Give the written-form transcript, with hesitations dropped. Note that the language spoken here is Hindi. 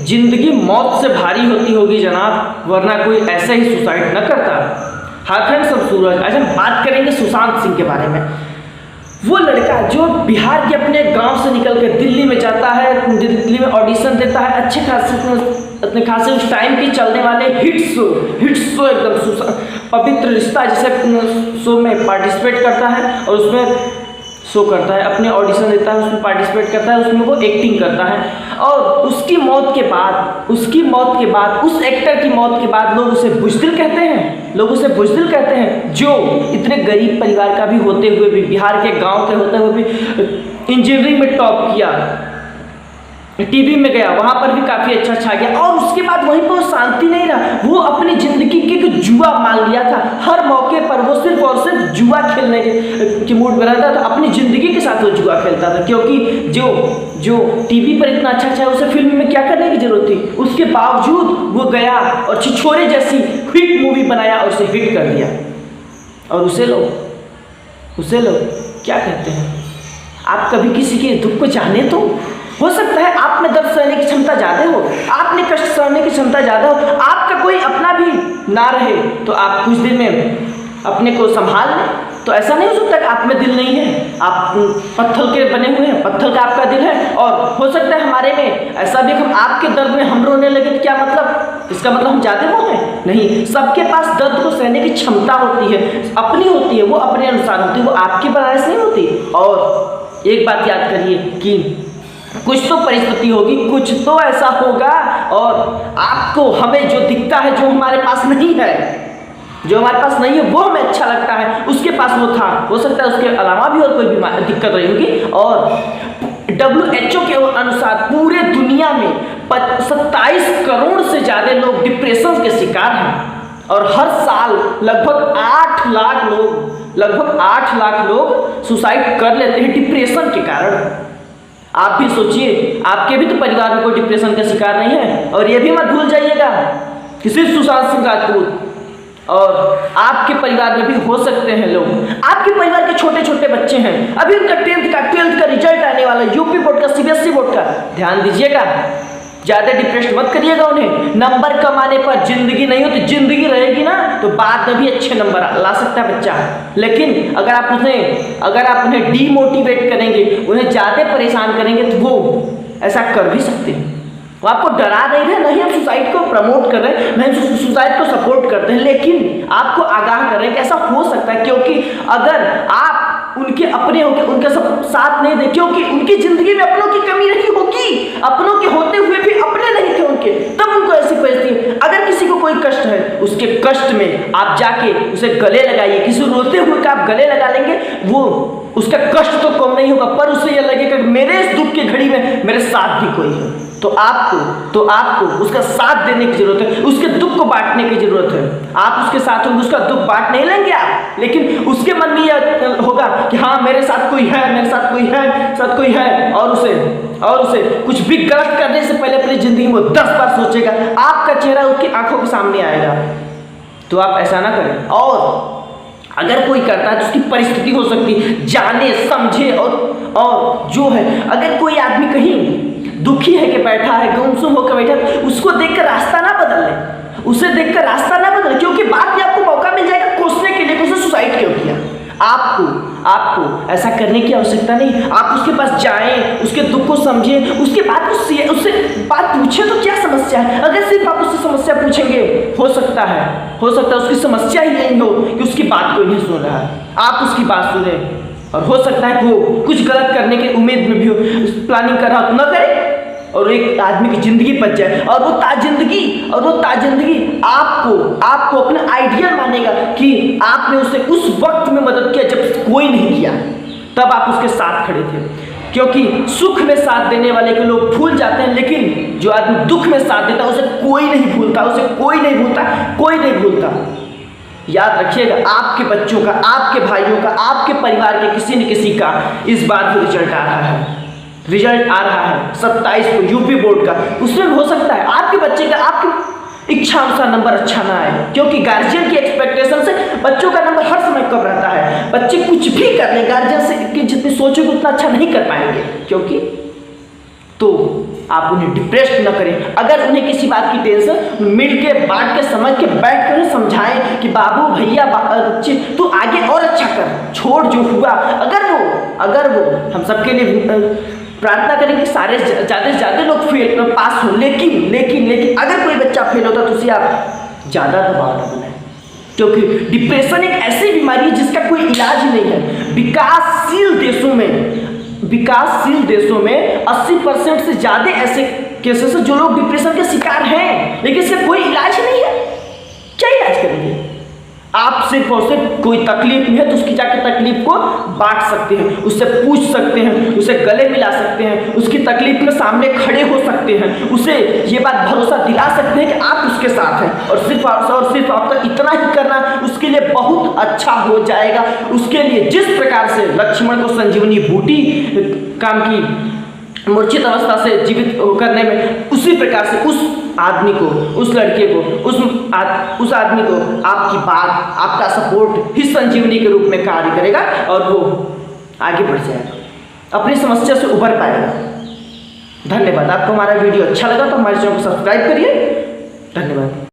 जिंदगी मौत से भारी होती होगी जनाब, वरना कोई ऐसा ही सुसाइड न करता। हाँ फ्रेंड्स, अब सूरज, आज हम बात करेंगे सुशांत सिंह के बारे में। वो लड़का जो बिहार के अपने गांव से निकल के दिल्ली में जाता है, दिल्ली में ऑडिशन देता है, अच्छे खासे उस टाइम की चलने वाले हिट शो एकदम पवित्र रिश्ता जैसे शो में पार्टिसिपेट करता है और उसमें शो करता है, अपने ऑडिशन देता है, उसमें पार्टिसिपेट करता है, उसमें वो एक्टिंग करता है। और उसकी मौत के बाद उस एक्टर की मौत के बाद लोग उसे बुज़दिल कहते हैं, जो इतने गरीब परिवार का भी होते हुए भी, बिहार के गांव के होते हुए भी इंजीनियरिंग में टॉप किया, टीवी में गया, वहाँ पर भी काफ़ी अच्छा छा गया। और उसके बाद वहीं पर शांति नहीं रहा, वो अपनी ज़िंदगी की जुआ मान लिया था। हर मौके पर वो सिर्फ और सिर्फ जुआ खेलने के मूड में रहता था, अपनी ज़िंदगी के साथ वो जुआ खेलता था, क्योंकि जो टीवी पर इतना अच्छा उसे फिल्म में क्या करने की जरूरत थी। उसके बावजूद वो गया और छिछोरे जैसी हिट मूवी बनाया और उसे हिट कर दिया। और उसे लोग क्या कहते हैं? आप कभी किसी के दुख को जाने तो हो सकता है आप में दर्द सहने की क्षमता ज़्यादा हो, आपने कष्ट सहने की क्षमता ज़्यादा हो, आपका कोई अपना भी ना रहे तो आप कुछ दिन में अपने को संभाल लें। तो ऐसा नहीं हो सकता कि आप में दिल नहीं है, आप पत्थर के बने हुए हैं, पत्थर का आपका दिल है। और हो सकता है हमारे में ऐसा भी, हम आपके दर्द में हम रोने लगे तो क्या मतलब? इसका मतलब हम ज़्यादा वो हैं? नहीं, सबके पास दर्द को सहने की क्षमता होती है, अपनी होती है, वो अपने अनुसार होती है, वो आपकी बनारस नहीं होती। और एक बात याद करिए कि कुछ तो परिस्थिति होगी, कुछ तो ऐसा होगा, और आपको हमें जो दिखता है, जो हमारे पास नहीं है, वो हमें अच्छा लगता है, उसके पास वो था, हो सकता है उसके अलावा भी और कोई भी दिक्कत रही होगी। और WHO के अनुसार पूरे दुनिया में 27 करोड़ से ज़्यादा लोग डिप्रेशन के शिकार हैं, और हर साल लगभग 8 लाख लोग सुसाइड कर लेते हैं डिप्रेशन के कारण। आप भी सोचिए, आपके भी तो परिवार में कोई डिप्रेशन का शिकार नहीं है। और ये भी मत भूल जाइएगा कि सिर्फ सुशांत सिंह राजपूत और आपके परिवार में भी हो सकते हैं लोग, आपके परिवार के छोटे छोटे बच्चे हैं, अभी उनका 10th का 12th का रिजल्ट आने वाला, यूपी बोर्ड का, CBSE बोर्ड का, ध्यान दीजिएगा, ज़्यादा डिप्रेशन मत करिएगा उन्हें। नंबर कमाने पर जिंदगी नहीं होती, जिंदगी रहेगी ना तो बाद में भी अच्छे नंबर ला सकता है बच्चा। लेकिन अगर आप उन्हें डीमोटिवेट करेंगे, उन्हें ज़्यादा परेशान करेंगे तो वो ऐसा कर भी सकते हैं। वो आपको डरा नहीं रहे, नहीं हम सुसाइड को प्रमोट कर रहे हैं, नहीं सुसाइड को सपोर्ट करते हैं, लेकिन आपको आगाह कर रहे हैं कि ऐसा हो सकता है। क्योंकि अगर आप उनके अपने होकर उनका सब साथ नहीं दे, क्योंकि उनकी जिंदगी में अपनों की कमी नहीं होगी, अपनों के होते हुए भी अपने नहीं थे उनके, तब उनको ऐसी परिस्थिति। अगर किसी को कोई कष्ट है, उसके कष्ट में आप जाके उसे गले लगाइए, किसी रोते हुए का आप गले लगा लेंगे, वो उसका कष्ट तो कम नहीं होगा, पर उसे यह लगेगा कि मेरे इस दुख की घड़ी में मेरे साथ भी कोई है। तो आपको उसका साथ देने की जरूरत है, उसके दुख को बांटने की जरूरत है। आप उसके साथ होंगे, उसका दुख बांट नहीं लेंगे आप, लेकिन उसके मन में यह होगा कि हाँ मेरे साथ कोई है, और उसे कुछ भी गलत करने से पहले अपनी जिंदगी में 10 बार सोचेगा, आपका चेहरा उसकी आंखों के सामने आएगा। तो आप ऐसा ना करें। और अगर कोई करता है तो उसकी परिस्थिति हो सकती है, जाने समझे। और जो है, अगर कोई आदमी कहीं दुखी है कि बैठा है, गुमसुम होकर बैठा है, उसको देखकर रास्ता ना बदल ले, उसे देखकर रास्ता ना बदले, क्योंकि बाद में आपको मौका मिल जाएगा कोसने के लिए कि उसने सुसाइड क्यों किया। आपको ऐसा करने की आवश्यकता नहीं। आप उसके पास जाएं, उसके दुख को समझें, उसके बाद उससे बात पूछें तो क्या समस्या है। अगर सिर्फ आप उससे समस्या पूछेंगे, हो सकता है उसकी समस्या ही नहीं हो कि उसकी बात कोई नहीं सुन रहा है, आप उसकी बात सुने। और हो सकता है वो कुछ गलत करने की उम्मीद में भी हो, प्लानिंग कर रहा हो तो न करे, और एक आदमी की जिंदगी बच जाए। और वो ताजिंदगी आपको अपना आइडियल मानेगा कि आपने उसे उस वक्त में मदद किया जब कोई नहीं किया, तब आप उसके साथ खड़े थे। क्योंकि सुख में साथ देने वाले के लोग भूल जाते हैं, लेकिन जो आदमी दुख में साथ देता उसे कोई नहीं भूलता। याद रखिएगा, आपके बच्चों का, आपके भाइयों का, आपके परिवार के किसी न किसी का इस बार भी रिजल्ट आ रहा है 27 को यूपी बोर्ड का। उसमें हो सकता है आपके बच्चे का आपकी इच्छा अनुसार नंबर अच्छा ना आए, क्योंकि गार्जियन की एक्सपेक्टेशन से बच्चों का नंबर हर समय कम रहता है। बच्चे कुछ भी कर लें, गार्जियन से जितनी सोचोगे उतना अच्छा नहीं कर पाएंगे। क्योंकि तो आप उन्हें डिप्रेस्ड न करें। अगर उन्हें किसी बात की टेंशन, मिल के बांट के समझ के बैठ कर समझाएं कि बाबू भैया बच्चे तू आगे और अच्छा कर, छोड़ जो हुआ। अगर वो हम सबके लिए प्रार्थना करें कि सारे ज़्यादा से ज़्यादा लोग फेल पास हो, लेकिन अगर कोई बच्चा फेल होता तो उसे आप ज़्यादा दबाव न बनाएं, क्योंकि डिप्रेशन एक ऐसी बीमारी है जिसका कोई इलाज ही नहीं है। विकासशील देशों में 80% से ज़्यादा ऐसे केसेस हैं जो लोग डिप्रेशन के शिकार हैं, लेकिन इसका कोई इलाज ही नहीं है। क्या इलाज करेंगे? आप सिर्फ और सिर्फ कोई तकलीफ में है तो उसकी जाकर तकलीफ को बांट सकते हैं, उससे पूछ सकते हैं, उसे गले मिला सकते हैं, उसकी तकलीफ में सामने खड़े हो सकते हैं, उसे ये बात भरोसा दिला सकते हैं कि आप उसके साथ हैं, और सिर्फ आपका इतना ही करना उसके लिए बहुत अच्छा हो जाएगा। उसके लिए जिस प्रकार से लक्ष्मण को संजीवनी बूटी काम की मूर्छित अवस्था से जीवित करने में, उसी प्रकार से उस आदमी को, उस लड़के को, उस आदमी को आपकी बात, आपका सपोर्ट ही संजीवनी के रूप में कार्य करेगा और वो आगे बढ़ जाएगा, अपनी समस्या से उबर पाएगा। धन्यवाद। आपको हमारा वीडियो अच्छा लगा तो हमारे चैनल को सब्सक्राइब करिए। धन्यवाद।